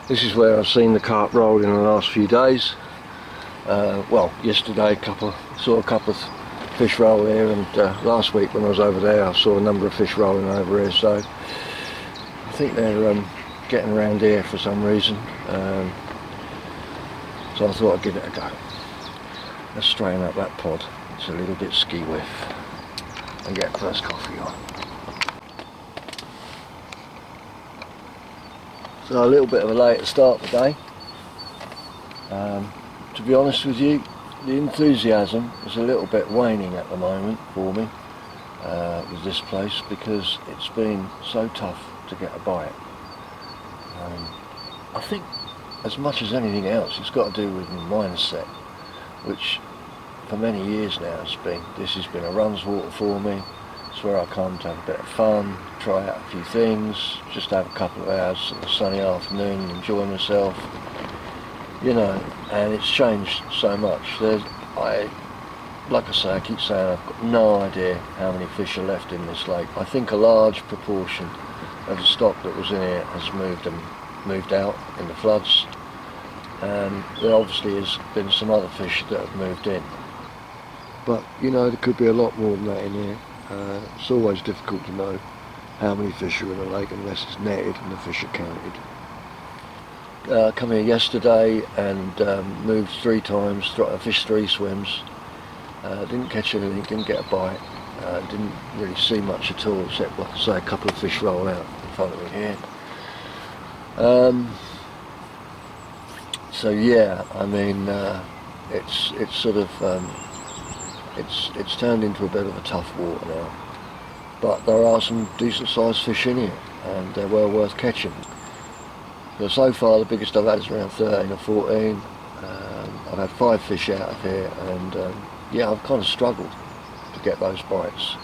This is where I've seen the carp roll in the last few days. Well, yesterday saw a couple of fish roll here, and last week when I was over there I saw a number of fish rolling over here, so I think they're getting around here for some reason. So I thought I'd give it a go. Let's straighten up that pod. It's a little bit ski whiff and get first coffee on. So a little bit of a later start today. To be honest with you, the enthusiasm is a little bit waning at the moment for me with this place, because it's been so tough to get a bite. I think as much as anything else it's got to do with my mindset, which for many years now this has been a runs water for me. It's where I come to have a bit of fun, try out a few things, just have a couple of hours on a sunny afternoon, enjoy myself, you know. And it's changed so much. Like I say, I keep saying I've got no idea how many fish are left in this lake. I think a large proportion of the stock that was in here has moved out in the floods, and there obviously has been some other fish that have moved in. But you know, there could be a lot more than that in here. It's always difficult to know how many fish are in a lake unless it's netted and the fish are counted. Come here yesterday and moved 3 times, fished 3 swims. Didn't catch anything, didn't get a bite, didn't really see much at all, except, like I say, a couple of fish roll out in front of me here. So yeah, I mean, it's sort of it's turned into a bit of a tough water now, but there are some decent sized fish in here and they're well worth catching. So far the biggest I've had is around 13 or 14. I've had 5 fish out of here, and yeah, I've kind of struggled to get those bites.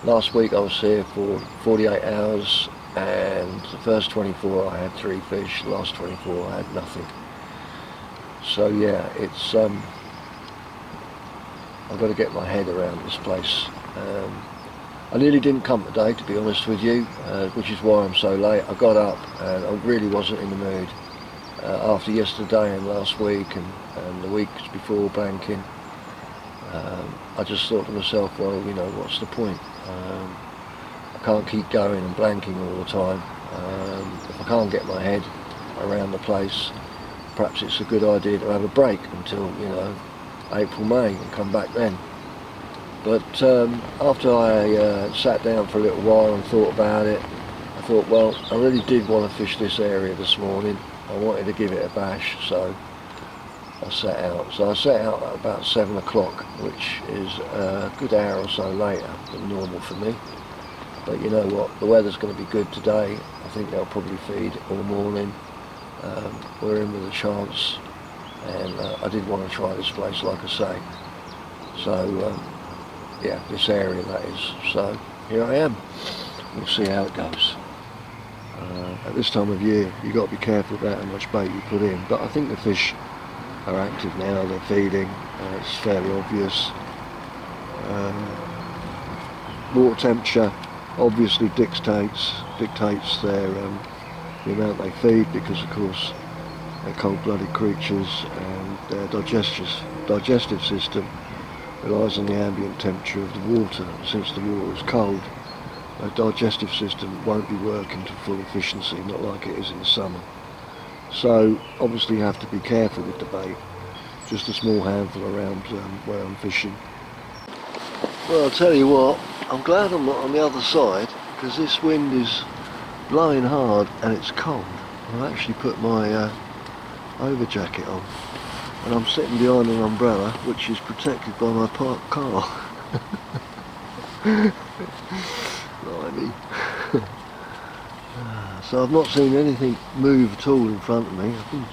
Last week I was here for 48 hours, and the first 24 I had 3 fish, the last 24 I had nothing. So yeah, it's I've got to get my head around this place. I nearly didn't come today, to be honest with you, which is why I'm so late. I got up and I really wasn't in the mood after yesterday and last week and the weeks before banking. I just thought to myself, well, you know, what's the point? I can't keep going and blanking all the time. If I can't get my head around the place, perhaps it's a good idea to have a break until, you know, April, May, and come back then. But after I sat down for a little while and thought about it, I thought, well, I really did want to fish this area this morning. I wanted to give it a bash, so I set out. So I set out at about 7 o'clock, which is a good hour or so later than normal for me. But you know what, the weather's going to be good today. I think they'll probably feed all morning. We're in with a chance, and I did want to try this place, like I say. So yeah, this area that is. So here I am. We'll see how it goes. At this time of year, you've got to be careful about how much bait you put in. But I think the fish are active now. They're feeding. It's fairly obvious. Water temperature obviously dictates their the amount they feed, because of course they're cold-blooded creatures, and their digestive system relies on the ambient temperature of the water. Since the water is cold, their digestive system won't be working to full efficiency, not like it is in the summer. So obviously you have to be careful with the bait. Just a small handful around where I'm fishing. Well, I'll tell you what, I'm glad I'm not on the other side, because this wind is blowing hard and it's cold. I've actually put my over jacket on, and I'm sitting behind an umbrella which is protected by my parked car. Blimey. So I've not seen anything move at all in front of me. I've been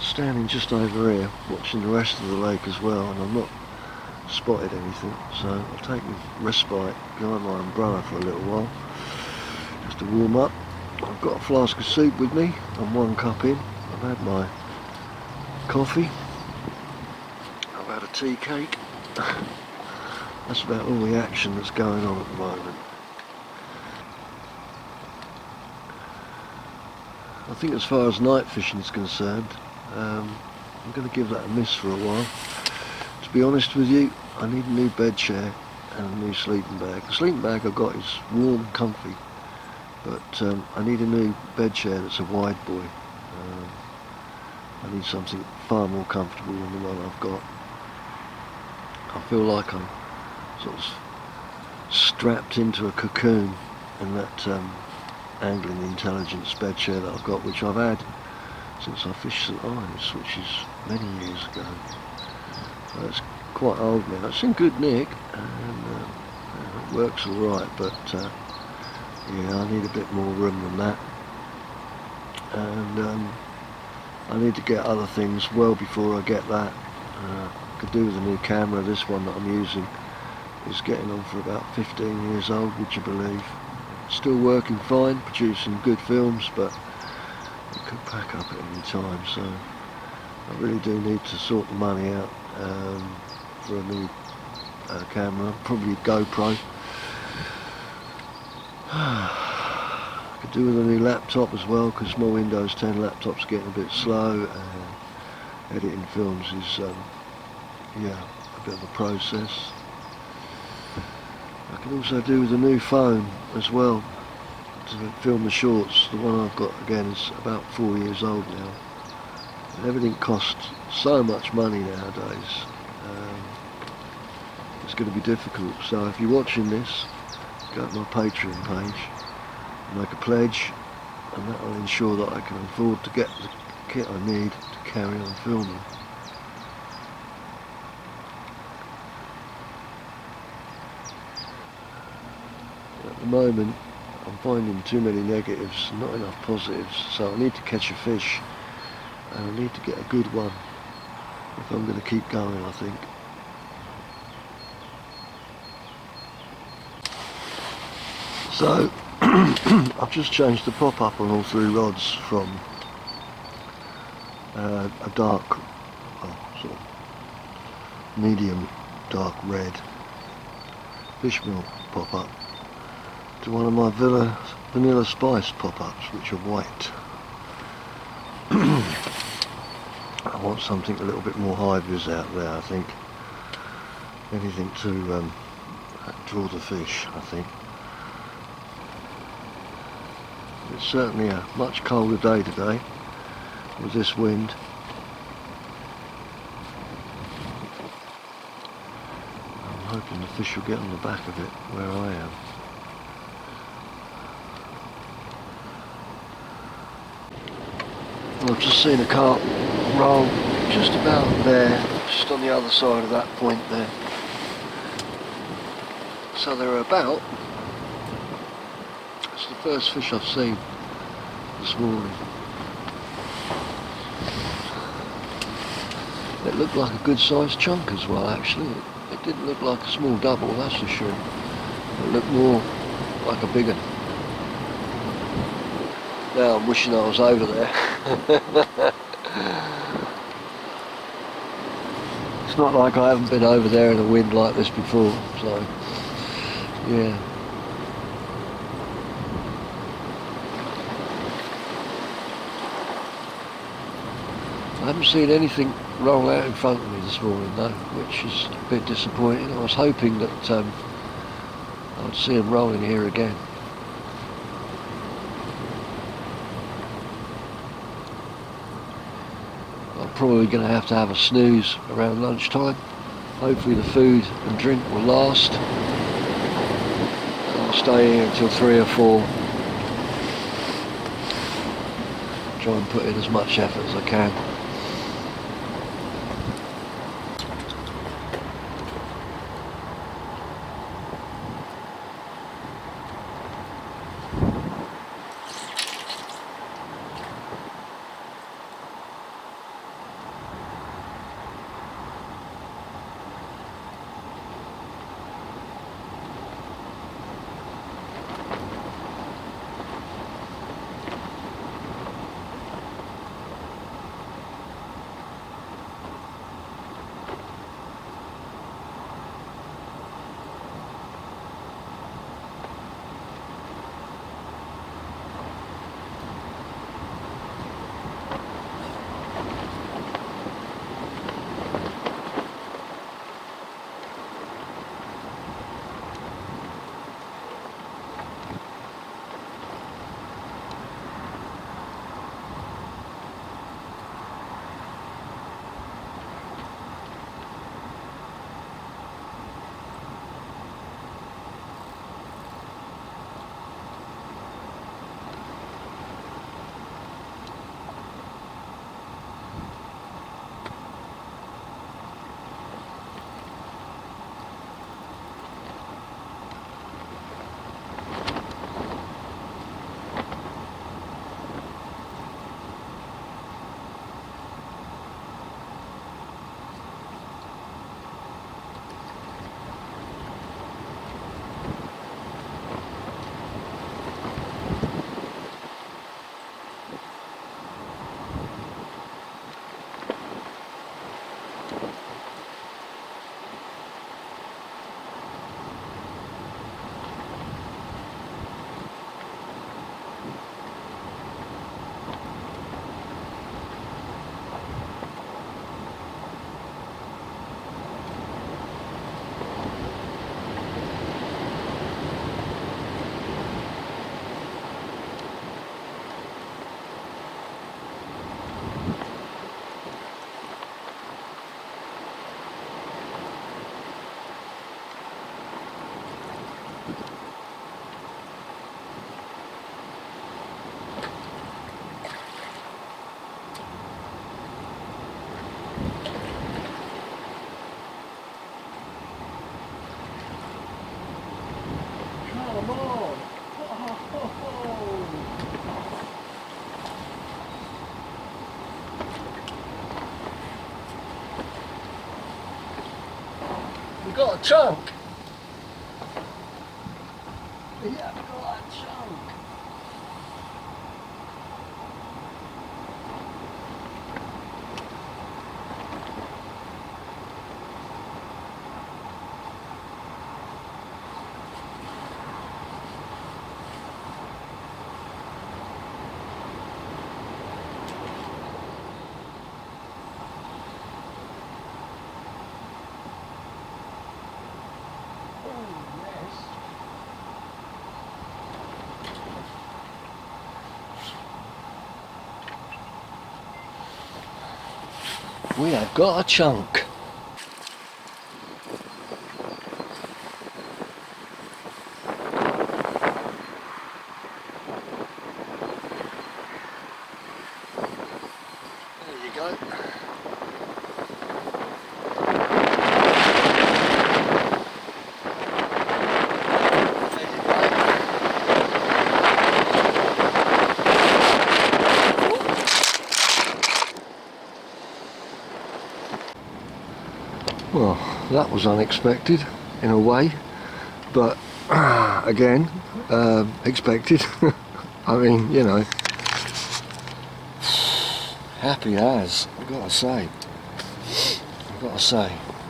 standing just over here watching the rest of the lake as well, and I've not spotted anything. So I've taken respite behind my umbrella for a little while just to warm up. I've got a flask of soup with me. I'm 1 cup in. I've had my coffee. I've had a tea cake. That's about all the action that's going on at the moment. I think as far as night fishing is concerned, I'm going to give that a miss for a while. To be honest with you, I need a new bed chair and a new sleeping bag. The sleeping bag I've got is warm and comfy, but I need a new bed chair that's a wide boy. I need something far more comfortable than the one I've got. I feel like I'm sort of strapped into a cocoon in that Angling Intelligence bed chair that I've got, which I've had since I fished St Ives, which is many years ago. So it's quite old now. It's in good nick and it works alright, but yeah, I need a bit more room than that, and I need to get other things well before I get that. Could do with a new camera. This one that I'm using is getting on for about 15 years old, would you believe? Still working fine, producing good films, but it could pack up at any time, so I really do need to sort the money out for a new camera, probably a GoPro. Could do with a new laptop as well, because my Windows 10 laptop's getting a bit slow, and editing films is yeah, a bit of a process. I can also do with a new phone as well to film the shorts. The one I've got again is about 4 years old now, and everything costs so much money nowadays. It's going to be difficult, so if you're watching this, go to my Patreon page, make a pledge, and that will ensure that I can afford to get the kit I need to carry on filming. At the moment I'm finding too many negatives, not enough positives, so I need to catch a fish, and I need to get a good one if I'm going to keep going, I think. So I've just changed the pop-up on all three rods from a dark, sort of medium dark red fishmeal pop-up to one of my Vanilla Spice pop-ups, which are white. I want something a little bit more high-vis out there, I think. Anything to draw the fish, I think. It's certainly a much colder day today with this wind. I'm hoping the fish will get on the back of it where I am. Well, I've just seen a carp roll just about there, just on the other side of that point there. So they're about, it's the first fish I've seen this morning. It looked like a good sized chunk as well, actually. It didn't look like a small double, that's for sure. It looked more like a big one. Now I'm wishing I was over there. It's not like I haven't been over there in a wind like this before, so yeah. I haven't seen anything roll out in front of me this morning though, which is a bit disappointing. I was hoping that I'd see them rolling here again. I'm probably going to have a snooze around lunchtime. Hopefully the food and drink will last. I'll stay here until 3 or 4. Try and put in as much effort as I can. got a chunk. We have got a chunk. We have got a chunk. There you go. Well, that was unexpected in a way, but again, expected. I mean, you know, happy as, I've got to say,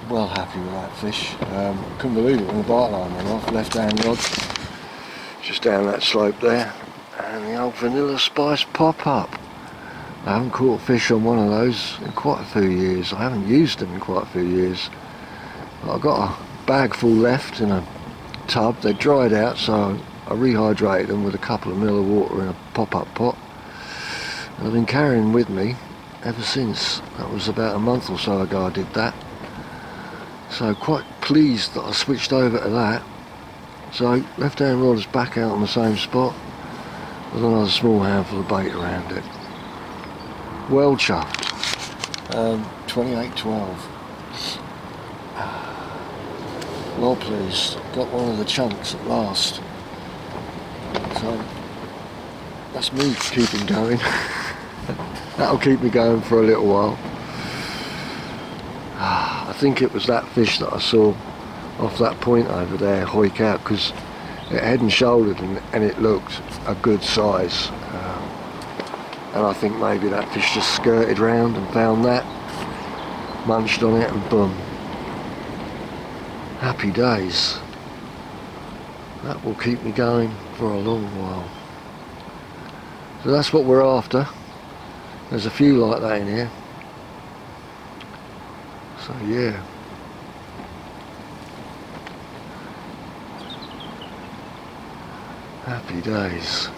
well happy with that fish. Couldn't believe it when the bite line went off, left hand rod, just down that slope there, and the old vanilla spice pop up. I haven't caught fish on one of those in quite a few years. I haven't used them in quite a few years. I've got a bag full left in a tub. They're dried out, so I rehydrated them with a couple of mil of water in a pop-up pot. And I've been carrying with me ever since. That was about a month or so ago I did that. So quite pleased that I switched over to that. So left hand rod is back out on the same spot with another small handful of bait around it. Well chuffed. 28.12. Well pleased. Got one of the chunks at last. So that's me keeping going. That'll keep me going for a little while. I think it was that fish that I saw off that point over there hoik out, because it head and shouldered and it looked a good size. And I think maybe that fish just skirted round and found that, munched on it, and boom. Happy days. That will keep me going for a long while. So that's what we're after. There's a few like that in here. So yeah. Happy days.